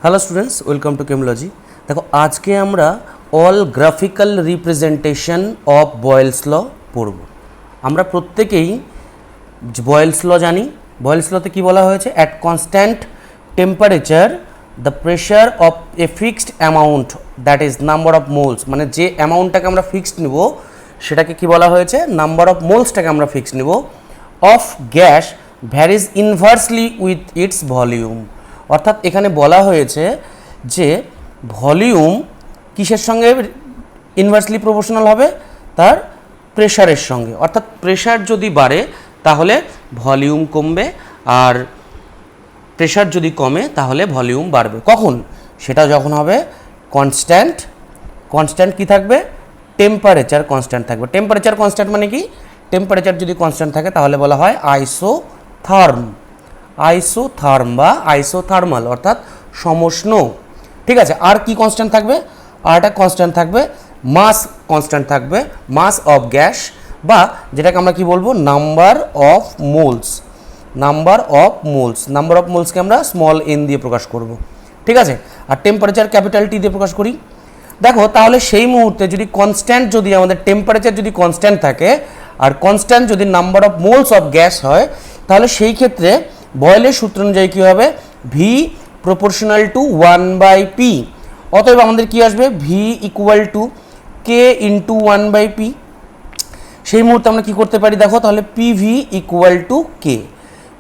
Hello students, welcome to chemology. দেখো, আজকে আমরা all graphical representation of Boyle's law পড়ব। আমরা প্রত্যেকেই বয়েলস ল জানি। বয়েলস লতে কী বলা হয়েছে? At constant temperature the pressure of A fixed amount, that is number of moles, মানে যে অ্যামাউন্টটাকে আমরা ফিক্সড নিব সেটাকে কি বলা হয়েছে? নাম্বার অফ মোলসটাকে আমরা ফিক্সড নিব, of gas varies inversely with its volume. অর্থাৎ এখানে বলা হয়েছে যে ভলিউম কিসের সঙ্গে ইনভার্সলি প্রপোর্শনাল হবে? তার প্রেশারের সঙ্গে। অর্থাৎ প্রেশার যদি বাড়ে তাহলে ভলিউম কমবে, আর প্রেশার যদি কমে তাহলে ভলিউম বাড়বে। কখন? সেটা যখন হবে কনস্ট্যান্ট। কনস্ট্যান্ট কি থাকবে? টেম্পারেচার কনস্ট্যান্ট থাকবে। টেম্পারেচার কনস্ট্যান্ট মানে কি? টেম্পারেচার যদি কনস্ট্যান্ট থাকে তাহলে বলা হয় আইসোথার্ম। আইসোথার্ম বা আইসোথার্মাল অর্থাৎ সমষ্ণ। ঠিক আছে, আর কি কনস্ট্যান্ট থাকবে? আর একটা কনস্ট্যান্ট থাকবে মাস কনস্ট্যান্ট থাকবে, মাস অফ গ্যাস, বা যেটাকে আমরা কি বলবো? Number of moles. Number of moles, number of মোলসকে আমরা স্মল এন দিয়ে প্রকাশ করব। ঠিক আছে, আর টেম্পারেচার ক্যাপিটাল টি দিয়ে প্রকাশ করি। দেখো, তাহলে সেই মুহূর্তে যদি কনস্ট্যান্ট, যদি আমাদের টেম্পারেচার যদি কনস্ট্যান্ট থাকে আর কনস্ট্যান্ট যদি number of moles of gas হয়, তাহলে সেই ক্ষেত্রে বয়েলের সূত্র অনুযায়ী কী হবে? V proportional to 1/p। অতএব আমাদের কি আসবে? V equal to K into 1/p। সেই মুহূর্তে আমরা কি করতে পারি? দেখো, তাহলে PV equal to K.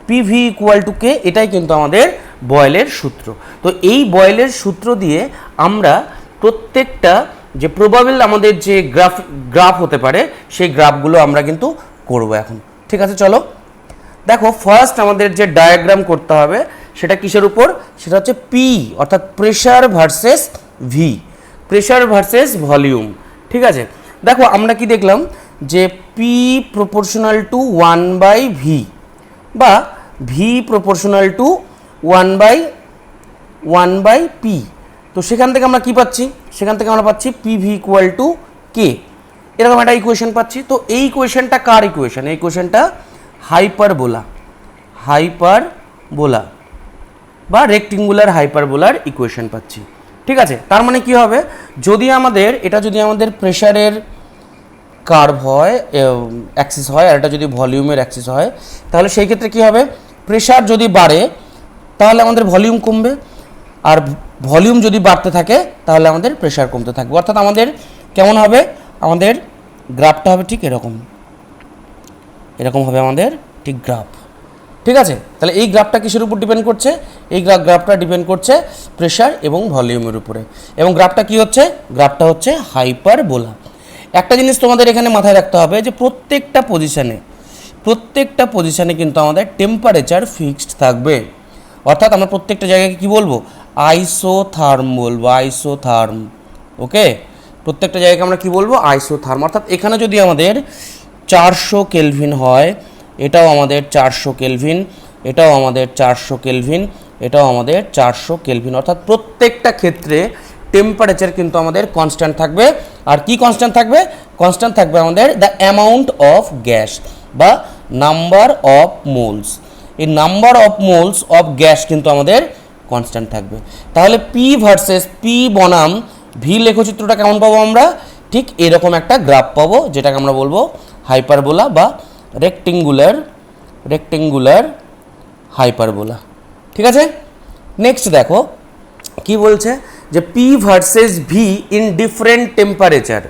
PV equal to K, এটাই কিন্তু আমাদের বয়েলের সূত্র। তো এই বয়েলের সূত্র দিয়ে আমরা প্রত্যেকটা যে প্রবাবল আমাদের যে গ্রাফ হতে পারে সেই গ্রাফগুলো আমরা কিন্তু করব এখন। ঠিক আছে, চলো দেখো, ফার্স্ট আমাদের যে ডায়াগ্রাম করতে হবে সেটা কিসের উপর? সেটা হচ্ছে পি, অর্থাৎ pressure versus V, pressure versus volume. ঠিক আছে, দেখো আমরা কি দেখলাম যে পি প্রপোর্শনাল টু 1/ভি বা ভি প্রপোর্শনাল টু 1/পি। তো সেখান থেকে আমরা কি পাচ্ছি? সেখান থেকে আমরা পাচ্ছি পিভি ইকুয়াল টু কে, এরকম একটা ইকুয়েশন পাচ্ছি। তো এই ইকুয়েশনটা কার ইকুয়েশন? এই ইকুয়েশনটা হাইপারবোলা, হাইপারবোলা বা রেক্টেঙ্গুলার হাইপারবোলার ইকুয়েশন পাচ্ছি। ঠিক আছে, তার মানে কি হবে? যদি আমাদের এটা যদি আমাদের প্রেশারের কার্ভ হয়, অ্যাক্সিস হয়, আর এটা যদি ভলিউমের অ্যাক্সিস হয়, তাহলে সেই ক্ষেত্রে কি হবে? প্রেশার যদি বাড়ে তাহলে আমাদের ভলিউম কমবে, আর ভলিউম যদি বাড়তে থাকে তাহলে আমাদের প্রেশার কমতে থাকবে। অর্থাৎ আমাদের কেমন হবে? আমাদের গ্রাফটা হবে ঠিক এরকম, এরকম হবে আমাদের ঠিক গ্রাফ। ঠিক আছে, তাহলে এই গ্রাফটা কিসের উপর ডিপেন্ড করছে? এই গ্রাফটা ডিপেন্ড করছে প্রেশার এবং ভলিউমের উপরে। এবং গ্রাফটা কি হচ্ছে? গ্রাফটা হচ্ছে হাইপারবোলা। একটা জিনিস তোমাদের এখানে মাথায় রাখতে হবে যে প্রত্যেকটা পজিশানে কিন্তু আমাদের টেম্পারেচার ফিক্সড থাকবে। অর্থাৎ আমরা প্রত্যেকটা জায়গায় কি বলবো? আইসোথার্ম বলবো, আইসোথার্ম। ওকে, প্রত্যেকটা জায়গাকে আমরা কি বলবো? আইসোথার্ম। অর্থাৎ এখানে যদি আমাদের 400 কেলভিন হয়, এটাও আমাদের 400 কেলভিন, এটাও আমাদের 400 কেলভিন, এটাও আমাদের 400 কেলভিন। অর্থাৎ প্রত্যেকটা ক্ষেত্রে টেম্পারেচার কিন্তু আমাদের কনস্ট্যান্ট থাকবে। আর কি কনস্ট্যান্ট থাকবে? কনস্ট্যান্ট থাকবে আমাদের দ্য অ্যামাউন্ট অফ গ্যাস বা নাম্বার অফ মোলস। এই number of moles of gas কিন্তু আমাদের কনস্ট্যান্ট থাকবে। তাহলে পি ভার্সেস পি বনাম ভি লেখচিত্রটা কেমন পাবো আমরা? ঠিক এরকম একটা গ্রাফ পাবো, যেটাকে আমরা বলবো হাইপারবোলা বা রেক্টেঙ্গুলার হাইপারবোলা। ঠিক আছে, নেক্সট দেখো কি বলছে যে P versus V in different temperature.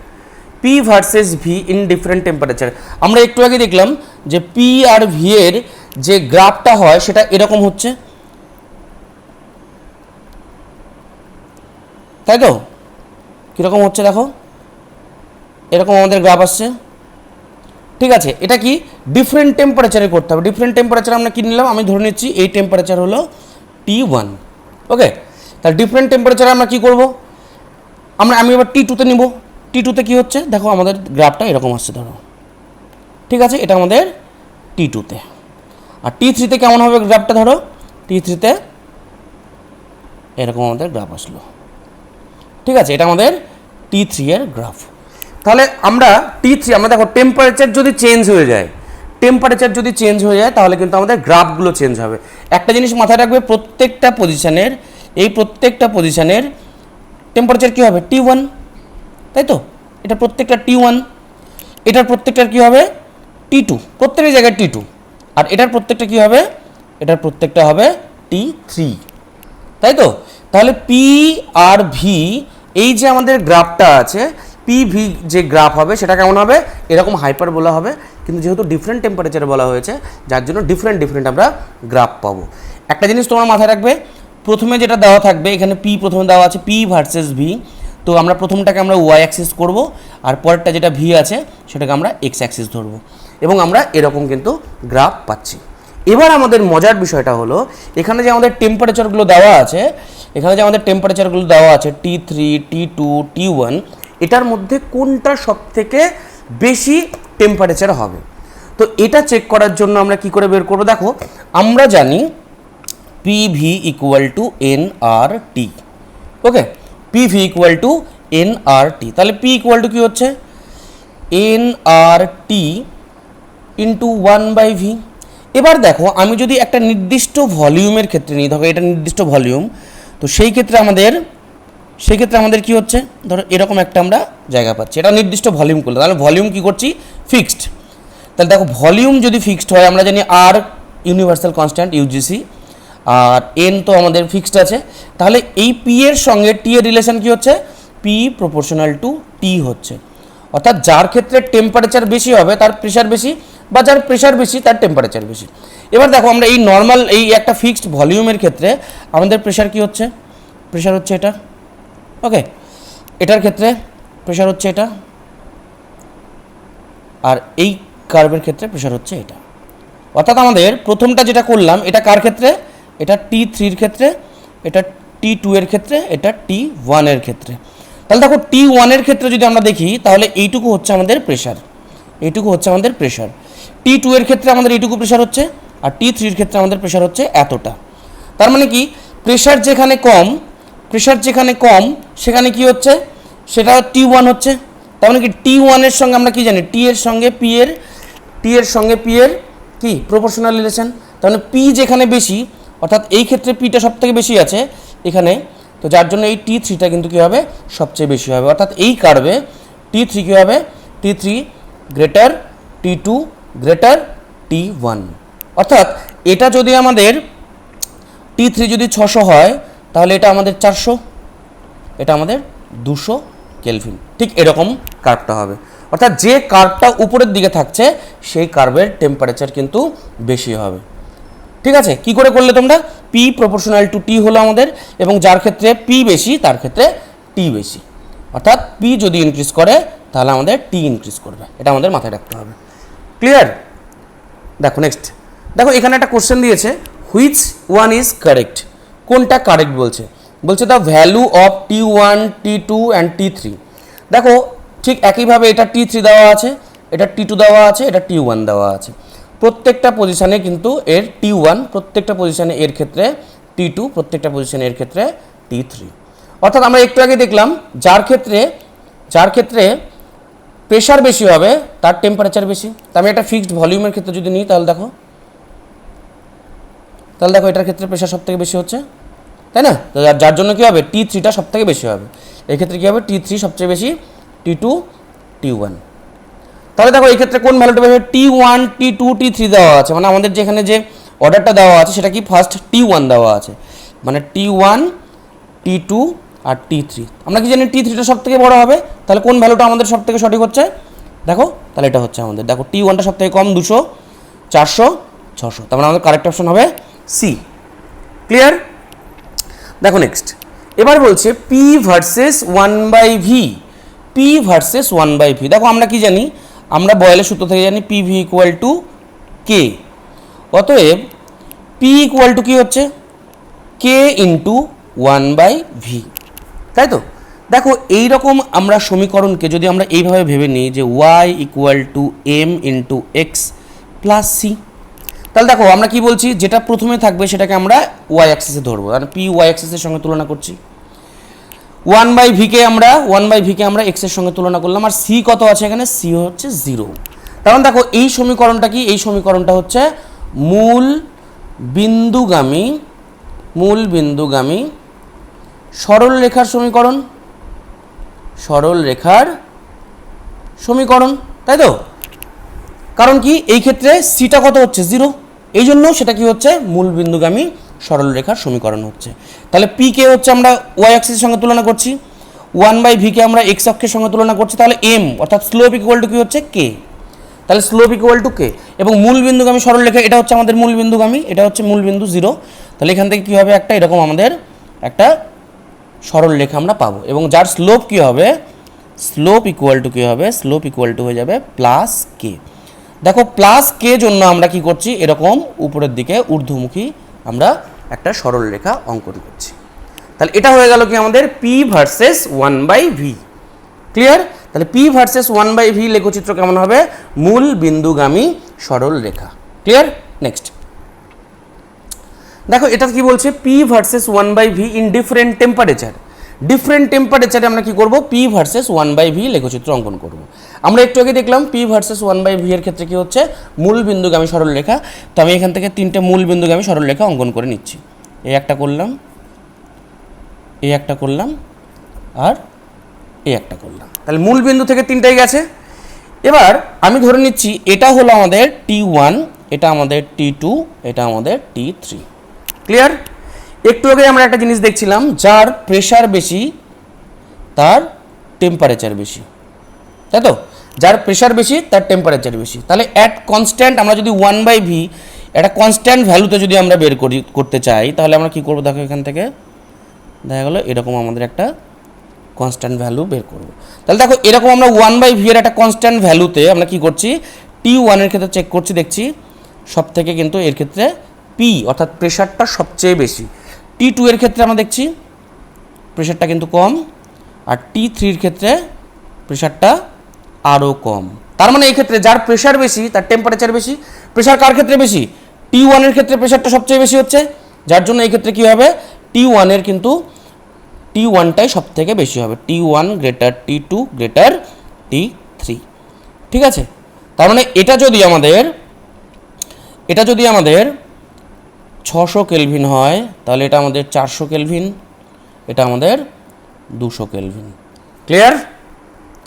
P versus V in different temperature. আমরা একটু আগে দেখলাম যে পি আর ভি এর যে গ্রাফটা হয় সেটা এরকম হচ্ছে, তাই তো? কীরকম হচ্ছে দেখো, এরকম আমাদের গ্রাফ আসছে। ঠিক আছে, এটা কি ডিফারেন্ট টেম্পারেচারে করতে হবে। ডিফারেন্ট টেম্পারেচার আমরা কি নিলাম? আমি ধরে নিচ্ছি এই টেম্পারেচার হলো T1। ওকে, তাহলে ডিফারেন্ট টেম্পারেচারে আমরা কি করব? আমি এবার T2তে নিব। T2তে কি হচ্ছে? দেখো আমাদের গ্রাফটা এরকম আসছে ধরো। ঠিক আছে, এটা আমাদের T2তে। আর T3তে কেমন হবে গ্রাফটা? ধরো T3তে এরকম আমাদের গ্রাফ আসলো। ঠিক আছে, এটা আমাদের T3 এর গ্রাফ। তাহলে আমরা T3, আমরা দেখো টেম্পারেচার যদি চেঞ্জ হয়ে যায়, তাহলে কিন্তু আমাদের গ্রাফগুলো চেঞ্জ হবে। একটা জিনিস মাথায় রাখবে, প্রত্যেকটা পজিশনের এই প্রত্যেকটা পজিশনের টেম্পারেচার কী হবে T1, তাই তো? এটা প্রত্যেকটা T1, এটার প্রত্যেকটার কী হবে T2, প্রত্যেকটা জায়গায় T2, আর এটার প্রত্যেকটা কী হবে, এটার প্রত্যেকটা হবে T3, তাই তো? তাহলে পি আর ভি, এই যে আমাদের গ্রাফটা আছে, পি ভি যে গ্রাফ হবে সেটা কেমন হবে, এরকম হাইপার বলা হবে, কিন্তু যেহেতু ডিফারেন্ট টেম্পারেচারে বলা হয়েছে যার জন্য ডিফারেন্ট আমরা গ্রাফ পাবো। একটা জিনিস তোমার মাথায় রাখবে, প্রথমে যেটা দেওয়া থাকবে এখানে পি প্রথমে দেওয়া আছে পি ভার্সেস ভি, তো আমরা প্রথমটাকে আমরা ওয়াই অ্যাক্সিস করব, আর পরেরটা যেটা ভি আছে সেটাকে আমরা এক্স অ্যাক্সিস ধরবো, এবং আমরা এরকম কিন্তু গ্রাফ পাচ্ছি। এবার আমাদের মজার বিষয়টা হলো, এখানে যে আমাদের টেম্পারেচারগুলো দেওয়া আছে, T3, T2, T1, এটার মধ্যে কোনটা সবথেকে বেশি টেম্পারেচার হবে। তো এটা চেক করার জন্য আমরা কি করে বের করব, দেখো আমরা জানি PV = nRT, ওকে, PV = nRT, তাহলে P = কি হচ্ছে nRT × 1/v। এবার দেখো আমি যদি একটা নির্দিষ্ট ভলিউমের ক্ষেত্রে নিই, ধরো এটা নির্দিষ্ট ভলিউম, তো সেই ক্ষেত্রে আমাদের কি হচ্ছে, ধরো এরকম একটা আমরা জায়গা পাচ্ছি, এটা নির্দিষ্ট ভলিউম করলে, তাহলে ভলিউম কি করছি ফিক্সড। তাহলে দেখো ভলিউম যদি ফিক্সড হয়, আমরা জানি আর ইউনিভার্সাল কনস্ট্যান্ট ইউজিসি, আর এন তো আমাদের ফিক্সড আছে, তাহলে এই পি এর সঙ্গে টি এর রিলেশন কি হচ্ছে, পি প্রপোর্শনাল টু টি হচ্ছে, অর্থাৎ যার ক্ষেত্রে টেম্পারেচার বেশি হবে তার প্রেশার বেশি, বা যার প্রেশার বেশি তার টেম্পারেচার বেশি। এবার দেখো আমরা এই নর্মাল এই একটা ফিক্সড ভলিউমের ক্ষেত্রে আমাদের প্রেশার কি হচ্ছে, প্রেশার হচ্ছে এটা, ওকে, এটার ক্ষেত্রে প্রেশার হচ্ছে এটা, আর এই কার্ভের ক্ষেত্রে প্রেশার হচ্ছে এটা। অর্থাৎ আমাদের প্রথমটা যেটা করলাম এটা কার ক্ষেত্রে, এটা T3 এর ক্ষেত্রে, এটা T2 এর ক্ষেত্রে, এটা T1 এর ক্ষেত্রে। তাহলে দেখো T1 এর ক্ষেত্রে যদি আমরা দেখি তাহলে এইটুকু হচ্ছে আমাদের প্রেশার, T2 এর ক্ষেত্রে আমাদের এইটুকু প্রেশার হচ্ছে, আর T3 এর ক্ষেত্রে আমাদের প্রেশার হচ্ছে এতটা। তার মানে কি প্রেশার যেখানে কম সেখানে কি হচ্ছে, সেটা T1 হচ্ছে। তার মানে কি T1 এর সঙ্গে আমরা কি জানি, টি এর সঙ্গে পি এর কি প্রপোর্শনাল রিলেশন, তার মানে পি যেখানে বেশি, অর্থাৎ এই ক্ষেত্রে পিটা সব থেকে বেশি আছে এখানে, তো যার জন্য এই T3টা কিন্তু কী হবে, সবচেয়ে বেশি হবে। অর্থাৎ এই কার্ভে T3 কী হবে, T3 greater T2 greater T1। অর্থাৎ এটা যদি আমাদের T3 যদি 600 হয় তাহলে এটা আমাদের 400, এটা আমাদের 200 কেলভিন, ঠিক এরকম কার্ভটা হবে। অর্থাৎ যে কার্ভটা উপরের দিকে থাকছে সেই কার্ভের টেম্পারেচার কিন্তু বেশি হবে। ঠিক আছে, কি করে করলে তোমরা, পি প্রপোর্শনাল টু টি হলো আমাদের, এবং যার ক্ষেত্রে পি বেশি তার ক্ষেত্রে টি বেশি, অর্থাৎ পি যদি ইনক্রিজ করে তাহলে আমাদের টি ইনক্রিজ করবে, এটা আমাদের মাথায় রাখতে হবে। ক্লিয়ার? দেখো নেক্সট, দেখো এখানে একটা কোশ্চেন দিয়েছে, হুইচ ওয়ান ইজ কারেক্ট, কোনটা কারেক্ট বলছে the value of T1, T2 and T3। দেখো ঠিক একইভাবে এটা T3 দেওয়া আছে, এটা T2 দেওয়া আছে, এটা T1 দেওয়া আছে, প্রত্যেকটা পজিশানে কিন্তু এর T1, প্রত্যেকটা পজিশানে এর ক্ষেত্রে T2, প্রত্যেকটা পজিশানে এর ক্ষেত্রে T3। অর্থাৎ আমরা একটু আগে দেখলাম যার ক্ষেত্রে প্রেশার বেশি হবে তার টেম্পারেচার বেশি। তা আমি একটা ফিক্সড ভলিউমের ক্ষেত্রে যদি নিই তাহলে দেখো এটার ক্ষেত্রে প্রেশার সব থেকে বেশি হচ্ছে, তাই না? তো যার জন্য কী হবে, T3টা সব থেকে বেশি হবে, এক্ষেত্রে কী হবে, T3 সবচেয়ে বেশি, T2, T1। তাহলে দেখো এই ক্ষেত্রে কোন ভ্যালুটা বেশি, T1, T2, T3 দেওয়া আছে, মানে আমাদের যেখানে যে অর্ডারটা দেওয়া আছে সেটা কি ফার্স্ট T1 দেওয়া আছে, মানে T1, T2 আর T3। আমরা কি জানি T3টা সব থেকে বড় হবে, তাহলে কোন ভ্যালুটা আমাদের সব থেকে সঠিক হচ্ছে, দেখো তাহলে এটা হচ্ছে আমাদের, দেখো T1টা সব থেকে কম 200, 400, 600, তার মানে আমাদের কারেক্ট অপশন হবে সি। ক্লিয়ার? দেখো নেক্সট, এবার বলছে P versus 1/v, P versus 1/v। দেখো আমরা কি জানি, আমরা বয়েলের সূত্র থেকে জানি PV = K, অতএব P = কি হচ্ছে, K × 1/v, তাই তো? দেখো এই রকম আমরা সমীকরণকে যদি আমরা এইভাবে ভেবে নিই যে y = m × x + c, তাহলে দেখো আমরা কি বলছি, যেটা প্রথমে থাকবে সেটাকে আমরা ওয়াই অ্যাক্সিসে ধরবো, কারণ পি ওয়াই অ্যাক্সিসের সঙ্গে তুলনা করছি। 1/v-কে আমরা x এর সঙ্গে তুলনা করলাম, আর c কত আছে এখানে, c হচ্ছে 0। কারণ দেখো এই সমীকরণটা কি, এই সমীকরণটা হচ্ছে মূল বিন্দুগামী সরল রেখার সমীকরণ, সরল রেখার সমীকরণ, তাই তো? কারণ কি এই ক্ষেত্রে সিটা কত হচ্ছে 0, এই জন্য সেটা কি হচ্ছে মূল বিন্দুগামী সরল রেখার সমীকরণ হচ্ছে। তাহলে পি কে হচ্ছে আমরা ওয়াই অ্যাক্সিসের সঙ্গে তুলনা করছি, 1/v কে আমরা এক্স অক্ষের সঙ্গে তুলনা করছি, তাহলে এম অর্থাৎ স্লোপ ইকুয়াল টু কি হচ্ছে কে, তাহলে স্লোপ ইকুয়াল টু কে। এবং মূল বিন্দুগামী সরল রেখা এটা হচ্ছে আমাদের মূল বিন্দুগামী, এটা হচ্ছে মূল বিন্দু 0, তাহলে এখান থেকে কী হবে একটা এরকম আমাদের একটা সরল রেখা আমরা পাবো, এবং যার স্লোপ কী হবে, স্লোপ ইকুয়াল টু কী হবে, স্লোপ ইকুয়াল টু হয়ে যাবে প্লাস কে। দেখো প্লাস কে জন্য আমরা কি করছি, এরকম উপরের দিকে ঊর্ধ্বমুখী আমরা একটা সরল রেখা অঙ্কন করছি। তাহলে এটা হয়ে গেল কি আমাদের পি ভার্সেস 1/v, ক্লিয়ার? তাহলে পি ভার্সেস 1/v লেখচিত্র কেমন হবে, মূল বিন্দুগামী সরল রেখা, ক্লিয়ার? নেক্সট দেখো এটা কি বলছে, P versus 1/v in different temperature. Different টেম্পারেচারে আমরা কি করব, পি ভার্সেস 1/v লেখচিত্র অঙ্কন করব। আমরা একটু আগে দেখলাম পি ভার্সেস 1/v এর ক্ষেত্রে কি হচ্ছে মূল বিন্দুগামী সরল রেখা। তো আমি এখান থেকে 3টে মূল বিন্দুগামী সরল রেখা অঙ্কন করে নিচ্ছি। এই একটা করলাম, এই একটা করলাম, আর এই একটা করলাম। তাহলে মূল বিন্দু থেকে 3টাই গেছে। এবার আমি ধরে নিচ্ছি এটা হলো আমাদের T1, এটা আমাদের T2, এটা আমাদের T3, ক্লিয়ার? একটু আগে আমরা একটা জিনিস দেখছিলাম, যার প্রেশার বেশি তার টেম্পারেচার বেশি, তাই তো? যার প্রেশার বেশি তার টেম্পারেচার বেশি। তাহলে অ্যাট কনস্ট্যান্ট আমরা যদি 1/v একটা কনস্ট্যান্ট ভ্যালুতে যদি আমরা বের করতে চাই, তাহলে আমরা কি করব, দেখো এখান থেকে দেখা গেলো এরকম আমাদের একটা কনস্ট্যান্ট ভ্যালু বের করব। তাহলে দেখো এরকম আমরা 1/v এর একটা কনস্ট্যান্ট ভ্যালুতে আমরা কি করছি, T1 এর ক্ষেত্রে চেক করছি, দেখছি সব থেকে কিন্তু এর ক্ষেত্রে পি অর্থাৎ প্রেশারটা সবচেয়ে বেশি। T2 এর ক্ষেত্রে আমরা দেখছি প্রেশারটা কিন্তু কম, আর T3 এর ক্ষেত্রে প্রেশারটা আরও কম। তার মানে এই ক্ষেত্রে যার প্রেশার বেশি তার টেম্পারেচার বেশি। প্রেশার কার ক্ষেত্রে বেশি, T1 এর ক্ষেত্রে প্রেশারটা সবচেয়ে বেশি হচ্ছে, যার জন্য এই ক্ষেত্রে কী হবে, T1 এর কিন্তু T1টাই সব থেকে বেশি হবে, T1 greater T2 greater T3, ঠিক আছে? তার মানে এটা যদি আমাদের 600 কেলভিন হয়, তাহলে এটা আমাদের 400 কেলভিন, এটা আমাদের 200 কেলভিন, ক্লিয়ার?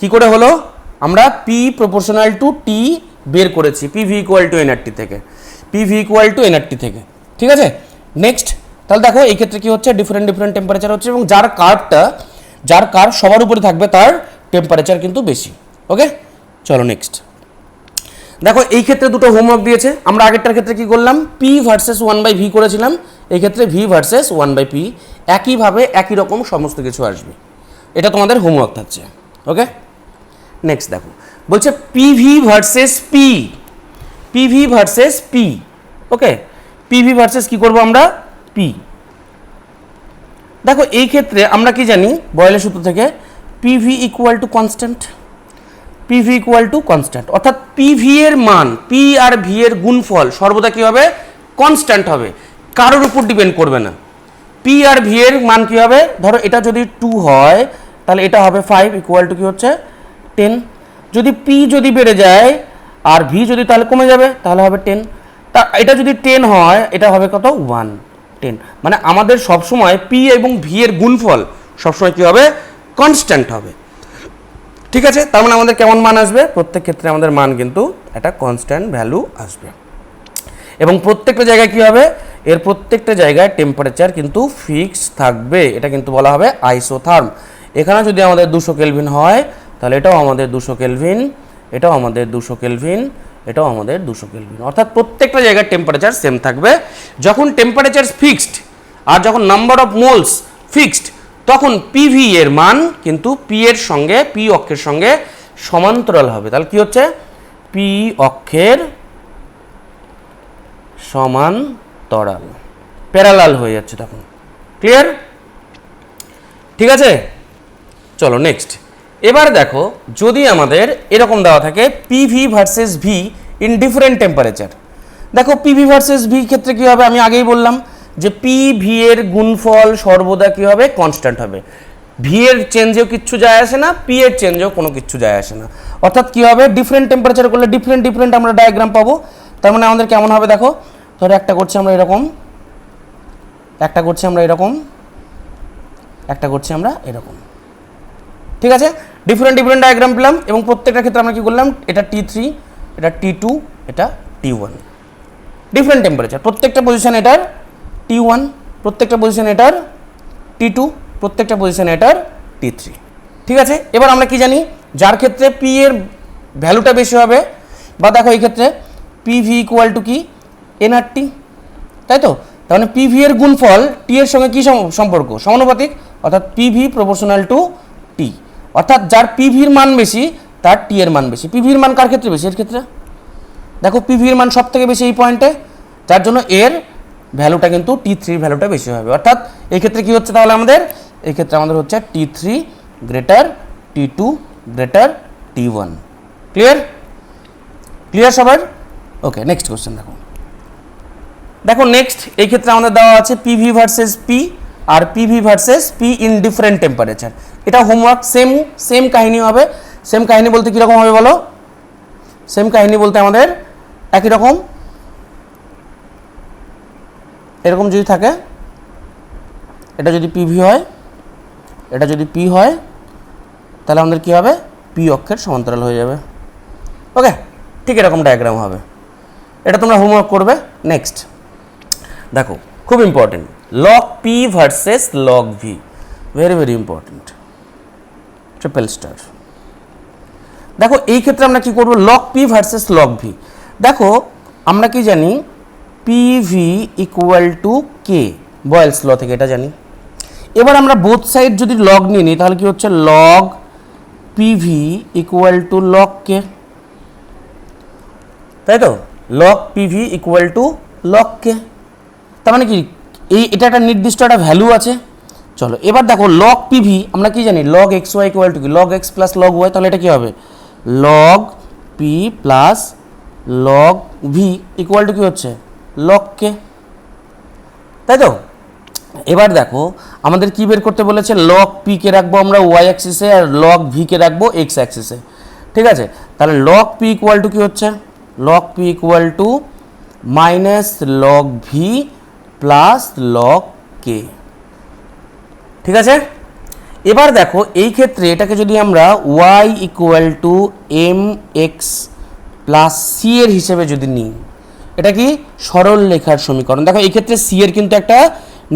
কি করে হলো, আমরা P প্রপোর্শনাল টু T বের করেছি, PV ইকুয়াল টু nRT থেকে, PV ইকুয়াল টু nRT থেকে, ঠিক আছে? নেক্সট তাহলে দেখো এই ক্ষেত্রে কি হচ্ছে, ডিফারেন্ট টেম্পারেচার হচ্ছে, এবং যার কার্ভ সবার উপরে থাকবে তার টেম্পারেচার কিন্তু বেশি। ওকে, চলো নেক্সট দেখো এই ক্ষেত্রে দুটো হোমওয়ার্ক দিয়েছে। আমরা আগেরটার ক্ষেত্রে কি করলাম, পি ভার্সেস 1/v করেছিলাম, এই ক্ষেত্রে ভি ভার্সেস 1/p, একইভাবে একই রকম সমস্ত কিছু আসবে, এটা তোমাদের হোমওয়ার্ক থাকছে। ওকে, নেক্সট দেখো বলছে PV versus P, PV versus P. Okay, PV versus কি করব আমরা, পি। দেখো এই ক্ষেত্রে আমরা কি জানি বয়েলের সূত্র থেকে, PV equal to constant, PV equal to constant, অর্থাৎ পিভি এর মান পি আর ভি এর গুণফল সর্বদা কি হবে, কনস্ট্যান্ট হবে, কারোর উপর ডিপেন্ড করবে না। পি আর ভি এর মান কি হবে, ধরো এটা যদি 2 হয় তাহলে এটা হবে 5 ইকুয়াল টু কি হচ্ছে 10। যদি পি যদি বেড়ে যায় আর ভি যদি তাহলে কমে যাবে, তাহলে হবে 10। তা এটা যদি 10 হয় এটা হবে কত, 1, 10। মানে আমাদের সবসময় পি এবং ভি এর গুণফল সবসময় কি হবে, কনস্ট্যান্ট হবে, ঠিক আছে? তার মানে আমাদের কেমন মান আসবে, প্রত্যেক ক্ষেত্রে আমাদের মান কিন্তু একটা কনস্ট্যান্ট ভ্যালু আসবে, এবং প্রত্যেকটা জায়গায় কি হবে, এর প্রত্যেকটা জায়গায় টেম্পারেচার কিন্তু ফিক্স থাকবে, এটা কিন্তু বলা হবে আইসোথার্ম। এখানে যদি আমাদের 200 কেলভিন হয় তাহলে এটাও আমাদের 200 কেলভিন, এটাও আমাদের 200 কেলভিন, এটাও আমাদের 200 কেলভিন, অর্থাৎ প্রত্যেকটা জায়গায় টেম্পারেচার সেম থাকবে। যখন টেম্পারেচার ফিক্সড আর যখন নাম্বার অফ মোলস ফিক্সড, তখন পিভি এর মান কিন্তু পি এর সঙ্গে, পি অক্ষের সঙ্গে সমান্তরাল হবে। তাহলে কি হচ্ছে, পি অক্ষের সমান্তরাল, প্যারালাল হয়ে যাচ্ছে তখন, ক্লিয়ার? ঠিক আছে, চলো নেক্সট। এবার দেখো যদি আমাদের এরকম দেওয়া থাকে PV versus V in different temperature, দেখো পিভি ভার্সেস ভি ক্ষেত্রে কি হবে, আমি আগেই বললাম যে পি ভি এর গুণফল সর্বদা কি হবে, কনস্ট্যান্ট হবে। ভি এর চেঞ্জেও কিচ্ছু যায় আসে না, পি এর চেঞ্জেও কোনো কিছু যায় আসে না, অর্থাৎ কি হবে, ডিফারেন্ট টেম্পারেচার করলে ডিফারেন্ট আমরা ডায়াগ্রাম পাবো। তার মানে আমাদের কেমন হবে, দেখো ধরো একটা করছি আমরা এরকম, একটা করছি আমরা এরকম, একটা করছি আমরা এরকম। ঠিক আছে, ডিফারেন্ট ডায়াগ্রাম পেলাম এবং প্রত্যেকটা ক্ষেত্রে আমরা কি করলাম, এটা T3, এটা T2, এটা T1, ডিফারেন্ট টেম্পারেচার, প্রত্যেকটা পজিশন এটার T1, প্রত্যেকটা পজিশন এটার T2, প্রত্যেকটা পজিশন এটার T3। ঠিক আছে, এবার আমরা কি জানি, যার ক্ষেত্রে পি এর ভ্যালুটা বেশি হবে, বা দেখো এই ক্ষেত্রে পিভি ইকুয়াল টু কি এনআরটি, তাই তো, তার মানে পিভি এর গুণফল টি এর সঙ্গে কি সম্পর্ক, সমানুপাতিক, অর্থাৎ পিভি প্রপোর্শনাল টু টি, অর্থাৎ যার পিভির মান বেশি তার টি এর মান বেশি। পিভির মান কার ক্ষেত্রে বেশি, এর ক্ষেত্রে দেখো পিভির মান সব থেকে বেশি এই পয়েন্টে, যার জন্য এর ভ্যালুটা কিন্তু T3 ভ্যালুটা বেশি হবে। অর্থাৎ এই ক্ষেত্রে কি হচ্ছে তাহলে আমাদের, এই ক্ষেত্রে আমাদের হচ্ছে T3 greater T2 greater T1। Clear সবার? ওকে, নেক্সট কোশ্চেন দেখো নেক্সট এই ক্ষেত্রে আমাদের দেওয়া আছে পিভি ভার্সেস পি আর PV versus P in different temperature. এটা হোমওয়ার্ক, সেম কাহিনী হবে। সেম কাহিনী বলতে কীরকম হবে বলো, সেম কাহিনী বলতে আমাদের একই রকম, এরকম যদি থাকে, এটা যদি পিভি হয়, এটা যদি পি হয়, তাহলে আমাদের কী হবে, পি অক্ষের সমান্তরাল হয়ে যাবে। ওকে, ঠিক এরকম ডায়াগ্রাম হবে। এটা তোমরা হোমওয়ার্ক করবে। নেক্সট দেখো, খুব important, log P versus log V, very important, triple star. দেখো এই ক্ষেত্রে আমরা কি করব, log P versus log V. দেখো আমরা কি জানি, PV equal to K, Boyle's law থেকে এটা জানি। এবার আমরা বোথ সাইড যদি লগ নিয়ে নিই, তাহলে কি হচ্ছে, log PV equal to log K, তাই তো, log PV equal to log K. তার মানে কি, এটা একটা নির্দিষ্ট একটা ভ্যালু আছে। চলো এবার দেখো, লগ পিভি আমরা কি জানি, log X Y equal to কি, log X plus log Y, তাহলে এটা কি হবে, log P plus log V equal to কি হচ্ছে, লগ কে, তাই তো। এবার দেখো আমাদের কি বের করতে বলেছে, লগ পি কে রাখবো আমরা ওয়াই অ্যাক্সিসে আর লগ ভি কে রাখবো এক্স অ্যাক্সিসে। ঠিক আছে, তাহলে লগ পি ইকুয়াল টু কি হচ্ছে, log P equal to minus log V plus log K. ঠিক আছে, এবার দেখো এই ক্ষেত্রে এটাকে যদি আমরা Y equal to M X plus C এর হিসেবে যদি নিই, এটা কি সরল রেখার সমীকরণ। দেখো এই ক্ষেত্রে সি এর কিন্তু একটা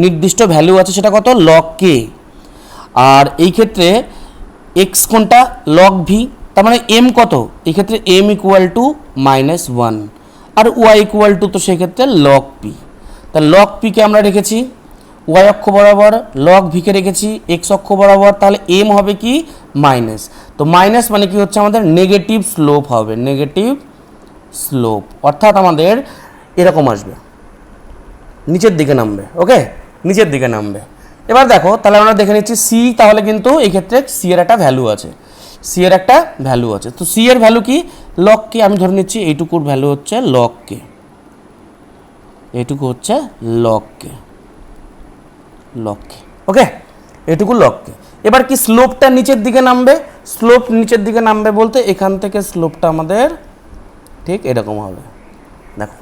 নির্দিষ্ট ভ্যালু আছে, সেটা কত, লগ কে, আর এই ক্ষেত্রে এক্স কোনটা, লগ ভি, তার মানে এম কত, এই ক্ষেত্রে এম ইকুয়াল টু -1 আর ওয়াই ইকুয়াল টু, তো সেক্ষেত্রে লগ পি। তাহলে লগ পিকে আমরা রেখেছি ওয়াই অক্ষ বরাবর, লগ ভিকে রেখেছি এক্স অক্ষ বরাবর, তাহলে এম হবে কি মাইনাস, তো মাইনাস মানে কি হচ্ছে আমাদের নেগেটিভ স্লোপ হবে, নেগেটিভ স্লোপ, অর্থাৎ আমাদের এরকম আসবে, নিচের দিকে নামবে। ওকে, নিচের দিকে নামবে। এবার দেখো তাহলে আমরা দেখে নিচ্ছি সি, তাহলে কিন্তু এই ক্ষেত্রে সি এর একটা ভ্যালু আছে, সি এর একটা ভ্যালু আছে, তো সি এর ভ্যালু কি, লগ কে, আমি ধরে নিচ্ছি এইটুকুর ভ্যালু হচ্ছে লগ কে, এইটুকু হচ্ছে লগ কে, লগ কে। ওকে, এইটুকু লগ কে। এবার কি স্লোপটা নিচের দিকে নামবে, স্লোপ নিচের দিকে নামবে বলতে এখান থেকে স্লোপটা আমাদের ঠিক এরকম হবে। দেখো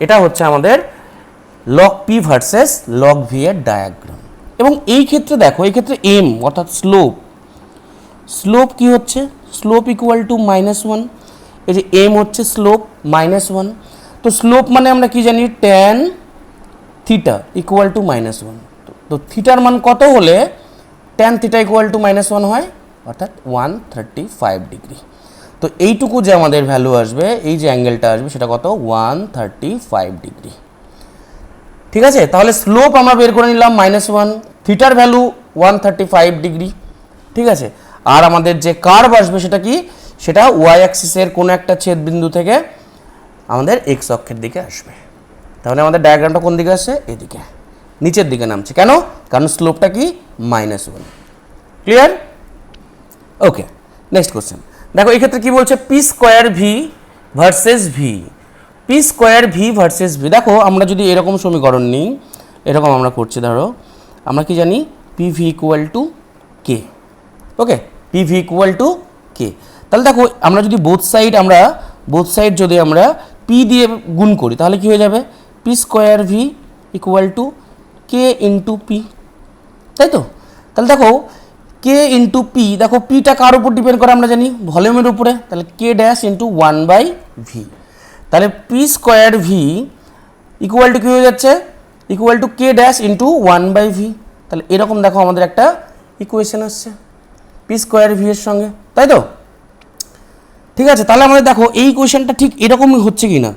এটা হচ্ছে আমাদের log P versus log V এর ডায়াগ্রাম। এবং এই ক্ষেত্রে দেখো, এই ক্ষেত্রে এম অর্থাৎ স্লোপ, স্লোপ কি হচ্ছে, স্লোপ ইকুয়াল টু -1, এই যে এম হচ্ছে স্লোপ -1, তো স্লোপ মানে আমরা কি জানি, ট্যান থিটা ইকুয়াল টু -1, তো থিটার মান কত হলে ট্যান থিটা ইকুয়াল টু -1 হয়, অর্থাৎ 135 ডিগ্রি। তো এইটুকু যে আমাদের ভ্যালু আসবে, এই যে অ্যাঙ্গেলটা আসবে সেটা কত, 135 ডিগ্রি। ঠিক আছে, তাহলে স্লোপ আমরা বের করে নিলাম -1, থিটার ভ্যালু 135 ডিগ্রি। ঠিক আছে, আর আমাদের যে কার্ভ আসবে সেটা কি, সেটা ওয়াই অ্যাক্সিসের কোনো একটা ছেদ বিন্দু থেকে আমাদের এক্স অক্ষের দিকে আসবে। তাহলে আমাদের ডায়াগ্রামটা কোন দিকে আসছে, এদিকে, নিচের দিকে নামছে। কেন, কারণ স্লোপটা কি -1। ক্লিয়ার? ওকে, নেক্সট কোশ্চেন দেখো, এই ক্ষেত্রে কি বলছে, P square V versus V, P square V versus V. দেখো আমরা যদি এরকম সমীকরণ নিই, এরকম আমরা করছি, ধরো আমরা কি জানি, P V equal to K. Okay, P V equal to K, তাহলে দেখো আমরা যদি বোথ সাইড যদি আমরা পি দিয়ে গুণ করি, তাহলে কি হয়ে যাবে, P square V equal to K into P, তাই তো। তাহলে দেখো কে ইন্টু পি, দেখো পিটা কার উপর ডিপেন্ড করে আমরা জানি ভলিউমের উপরে, তাহলে কে ড্যাশ ইন্টু 1/v, তাহলে P square V equal to কী হয়ে যাচ্ছে, equal to K dash into 1/v। তাহলে এরকম দেখো আমাদের একটা ইকুয়েশন আসছে পি স্কোয়ার ভি এর সঙ্গে, তাই তো? ঠিক আছে, তাহলে আমাদের দেখো এই ইকুয়েশনটা ঠিক এরকমই হচ্ছে কি না,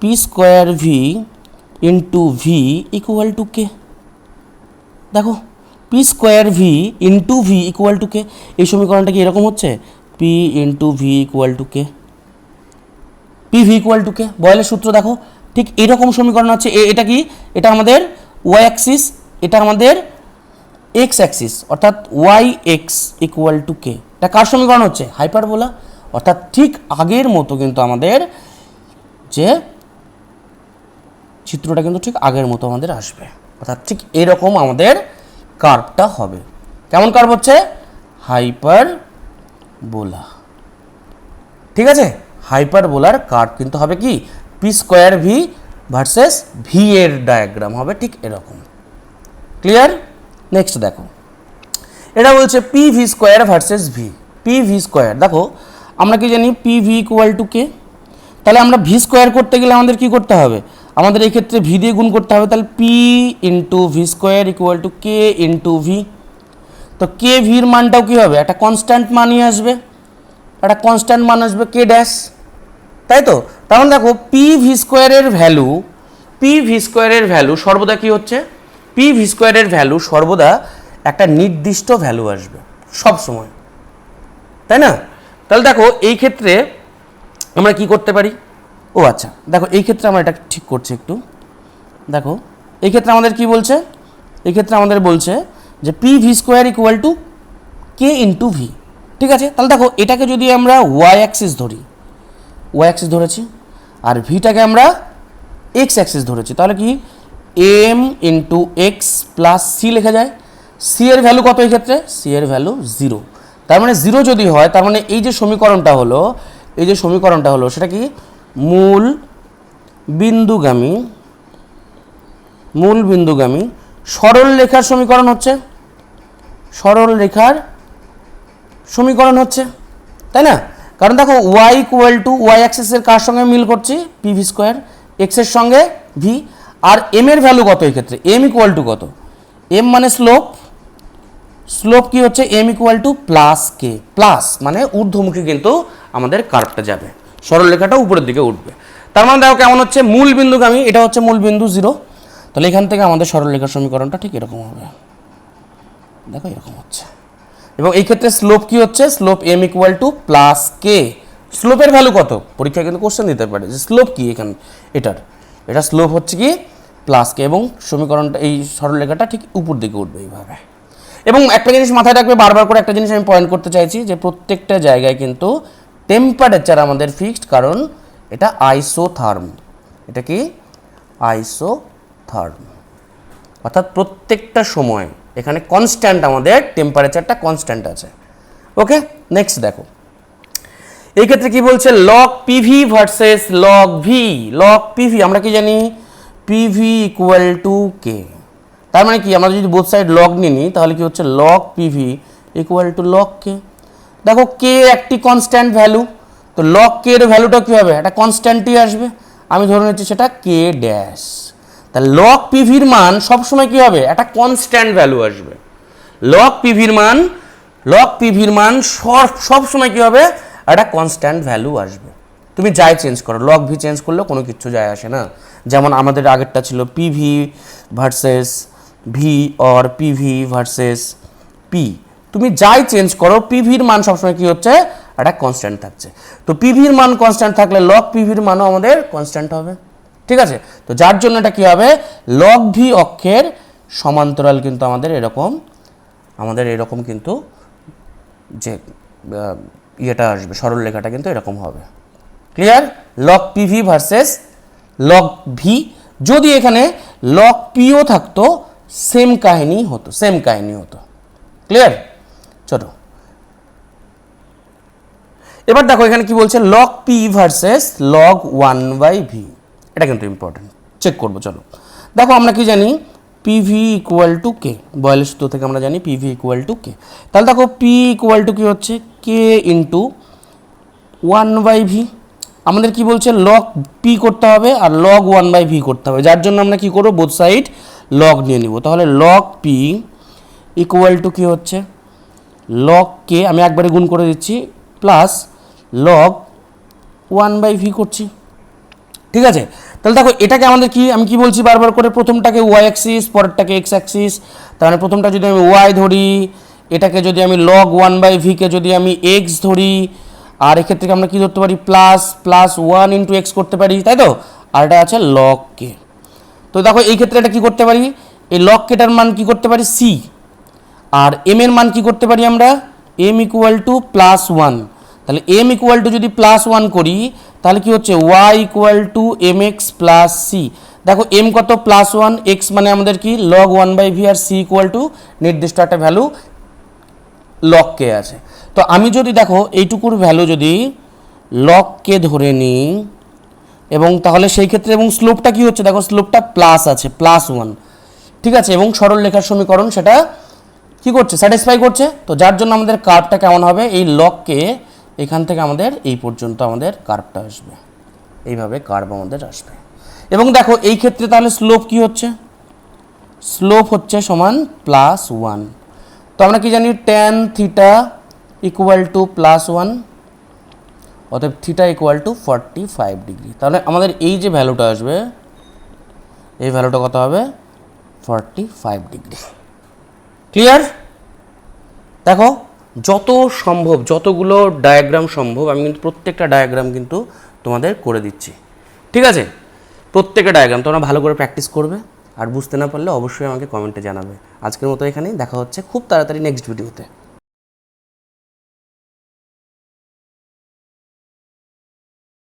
P square V into V equal to K. দেখো P square V into V equal to K, এই সমীকরণটা কি এরকম হচ্ছে, P into V equal to K, P V equal to K. বয়েলের সূত্র দেখো ঠিক এরকম সমীকরণ হচ্ছে। এটা কি, এটা আমাদের ওয়াই অ্যাক্সিস, এটা আমাদের এক্স অ্যাক্সিস, অর্থাৎ ওয়াই এক্স ইকুয়াল টু কে। এটা কার সমীকরণ হচ্ছে, হাইপারবোলা। অর্থাৎ ঠিক আগের মতো কিন্তু আমাদের যে চিত্রটা কিন্তু ঠিক আগের মতো আমাদের আসবে, অর্থাৎ ঠিক এরকম আমাদের কার্ভটা হবে। কেমন কার্ভ হচ্ছে, হাইপারবোলা। ঠিক আছে, হাইপারবোলার কার্ভ কিন্তু হবে কি, P square V versus V এর ডায়াগ্রাম হবে ঠিক এরকম। ক্লিয়ার? নেক্সট দেখো, এটা বলছে P V square versus V. P V square, দেখো আমরা কি জানি P V equal to K, তাহলে আমরা ভি স্কোয়ার করতে গেলে আমাদের কি করতে হবে, আমাদের এই ক্ষেত্রে ভি দিয়ে গুণ করতে হবে, তাহলে P into V square equal to K into V. তো কে ভির মানটাও কী হবে, একটা কনস্ট্যান্ট মানই আসবে, একটা কনস্ট্যান্ট মান আসবে কে ড্যাশ, তাই তো? তখন দেখো পি ভি স্কোয়ারের ভ্যালু, পি ভি স্কোয়ারের ভ্যালু সর্বদা কি হচ্ছে, পি ভি স্কোয়ারের ভ্যালু সর্বদা একটা নির্দিষ্ট ভ্যালু আসবে সব সময়, তাই না? তাহলে দেখো এই ক্ষেত্রে আমরা কি করতে পারি, ও আচ্ছা দেখো এই ক্ষেত্রে আমরা এটা ঠিক করছি একটু। দেখো এই ক্ষেত্রে আমাদের কি বলছে, এই ক্ষেত্রে আমাদের বলছে যে P V square equal to K into V. ঠিক আছে, তাহলে দেখো এটাকে যদি আমরা ওয়াই অ্যাক্সিস ধরি, ওয়াই অ্যাক্সিস ধরেছি, আর ভিটাকে আমরা এক্স অ্যাক্সিস ধরেছি, তাহলে কি M into X plus C লেখা যায়। সি এর ভ্যালু কত এই ক্ষেত্রে, সি এর ভ্যালু 0। তার মানে 0 যদি হয়, তার মানে এই যে সমীকরণটা হলো, এই যে সমীকরণটা হলো সেটা কি মূল বিন্দুগামী, মূল বিন্দুগামী সরল রেখার সমীকরণ হচ্ছে, সরল রেখার সমীকরণ হচ্ছে, তাই না? কারণ দেখো ওয়াই ইকুয়াল টু ওয়াই অ্যাক্সিসের কার সঙ্গে মিল করছি, পি ভি স্কোয়ার, এক্সের সঙ্গে ভি, আর এম এর ভ্যালু কত এই ক্ষেত্রে, এম ইকুয়াল টু কত, এম মানে স্লোপ, স্লোপ কি হচ্ছে M equal to plus K, plus মানে ঊর্ধ্বমুখী কিন্তু আমাদের কার্ভটা যাবে, সরল রেখাটা উপরের দিকে উঠবে। তার মানে দেখো কেমন হচ্ছে, মূল বিন্দুগামী, এটা হচ্ছে মূল বিন্দু 0, তাহলে এখান থেকে আমাদের সরল রেখার সমীকরণটা ঠিক এরকম হবে, দেখো এরকম হচ্ছে। এবং এই ক্ষেত্রে স্লোপ কি হচ্ছে, slope M equal to plus K. স্লোপের ভ্যালু কত, পরীক্ষায় কিন্তু কোশ্চেন দিতে পারে যে স্লোপ কি এখানে, এটার এটা স্লোপ হচ্ছে কি প্লাস কে, এবং সমীকরণটা এই সরলরেখাটা ঠিক উপর দিকে উঠবে এইভাবে। এবং একটা জিনিস মাথায় রাখবে, বারবার করে একটা জিনিস আমি পয়েন্ট করতে চাইছি, যে প্রত্যেকটা জায়গায় কিন্তু টেম্পারেচার আমাদের ফিক্সড, কারণ এটা আইসোথার্ম, এটা কি আইসোথার্ম, অর্থাৎ প্রত্যেকটা সময় এখানে কনস্ট্যান্ট আমাদের টেম্পারেচারটা কনস্ট্যান্ট আছে। ওকে, নেক্সট দেখো এই ক্ষেত্রে কি বলছে, log PV versus log V. Log PV আমরা কি জানি, পিভি ইকুয়াল টু কে, তার মানে কি আমরা যদি বোথ সাইড লগ নিই তাহলে কি হচ্ছে log PV equal to log K. দেখো কে একটি কনস্ট্যান্ট ভ্যালু, তো লগ কে এর ভ্যালুটা কী হবে, একটা কনস্ট্যান্টই আসবে, আমি ধরে নিচ্ছি সেটা কে ড্যাশ। তাহলে লগ পিভির মান সবসময় কী হবে, একটা কনস্ট্যান্ট ভ্যালু আসবে। লগ পিভির মান, লগ পিভির মান সবসময় কী হবে, একটা কনস্ট্যান্ট ভ্যালু আসবে। তুমি যাই চেঞ্জ করো, লগ ভি চেঞ্জ করলে কোনো কিছু যায় আসে না। যেমন আমাদের আগেরটা ছিল PV versus V or PV versus P, তুমি যাই চেঞ্জ করো পিভির মান সবসময় কী হচ্ছে, একটা কনস্ট্যান্ট থাকছে। তো পিভির মান কনস্ট্যান্ট থাকলে লগ পিভির মানও আমাদের কনস্ট্যান্ট হবে। ঠিক আছে, তো যার জন্য এটা কী হবে, লগ ভি অক্ষের সমান্তরাল কিন্তু আমাদের এরকম কিন্তু যে ইয়েটা আসবে, সরল রেখাটা কিন্তু এরকম হবে। Clear, log PV versus log V. যদি এখানে লগ পিও থাকতো সেম কাহিনী হতো, সেম কাহিনী হতো। ক্লিয়ার, চলো এবার দেখো এখানে কি বলছে, log P versus log 1/v। এটা কিন্তু ইম্পর্টেন্ট, চেক করবো। চলো দেখো আমরা কি জানি, পিভি ইকুয়াল টু কে, বয়েলের সূত্র থেকে আমরা জানি পিভি ইকুয়াল টু কে। তাহলে দেখো পি ইকুয়াল টু কি হচ্ছে, কে ইন্টু 1/v। আমাদের কি বলছে, লগ পি করতে হবে আর লগ 1/v করতে হবে, যার জন্য আমরা কি করবো, বোথ সাইড লগ নিয়ে নিব। তাহলে লগ পি ইকুয়াল টু কি হচ্ছে, লগ কে আমি একবারে গুণ করে দিচ্ছি প্লাস লগ 1/v করছি। ঠিক আছে, তাহলে দেখো এটাকে আমাদের কি, আমি কি বলছি বারবার করে, প্রথমটাকে ওয়াই অ্যাক্সিস, পরেরটাকে এক্স অ্যাক্সিস। তার মানে প্রথমটা যদি আমি ওয়াই ধরি, এটাকে যদি আমি লগ 1/v-কে যদি আমি এক্স ধরি, আর এক্ষেত্রে আমরা কি ধরতে পারি, প্লাস 1 ইন্টু এক্স করতে পারি, তাই তো। আর এটা আছে লগ কে। তো দেখো এই ক্ষেত্রে এটা কি করতে পারি, এই লগ কেটার মান কি করতে পারি, সি। আর এম এর মান কি করতে পারি আমরা, এম ইকুয়াল টু +1। তাহলে এম ইকুয়াল টু যদি +1 করি, তাহলে কি হচ্ছে, Y equal to M X plus C. দেখো এম কত, +1, এক্স মানে আমাদের কি লগ 1/v, আর সি ইকুয়াল টু নির্দিষ্ট একটা ভ্যালু লগ কে আছে। তো আমি যদি দেখো এইটুকুর ভ্যালু যদি লগ কে ধরে নিই, এবং তাহলে সেই ক্ষেত্রে, এবং স্লোপটা কি হচ্ছে, দেখো স্লোপটা প্লাস আছে, +1। ঠিক আছে, এবং সরল রেখার সমীকরণ সেটা কি করছে, স্যাটিসফাই করছে। তো যার জন্য আমাদের কার্ভটা কেমন হবে, এই লগকে এখান থেকে আমাদের এই পর্যন্ত আমাদের কার্ভটা আসবে, এইভাবে কার্ভ আমাদের আসবে। এবং দেখো এই ক্ষেত্রে তাহলে স্লোপ কি হচ্ছে, স্লোপ হচ্ছে সমান +1। তো আমরা কি জানি, tan থিটা ইকুয়াল টু +1, অতএব থিটা ইকুয়াল টু 45 ডিগ্রি। তাহলে আমাদের এই যে ভ্যালুটা আসবে, এই ভ্যালুটা কত হবে, 45 ডিগ্রি। ক্লিয়ার? দেখো যত সম্ভব, যতগুলো ডায়াগ্রাম সম্ভব, আমি কিন্তু প্রত্যেকটা ডায়াগ্রাম কিন্তু তোমাদের করে দিচ্ছি। ঠিক আছে, প্রত্যেকটা ডায়াগ্রাম তোমরা ভালো করে প্র্যাকটিস করবে, আর বুঝতে না পারলে অবশ্যই আমাকে কমেন্টে জানাবে। আজকের মতো এখানেই, দেখা হচ্ছে খুব তাড়াতাড়ি নেক্সট ভিডিওতে।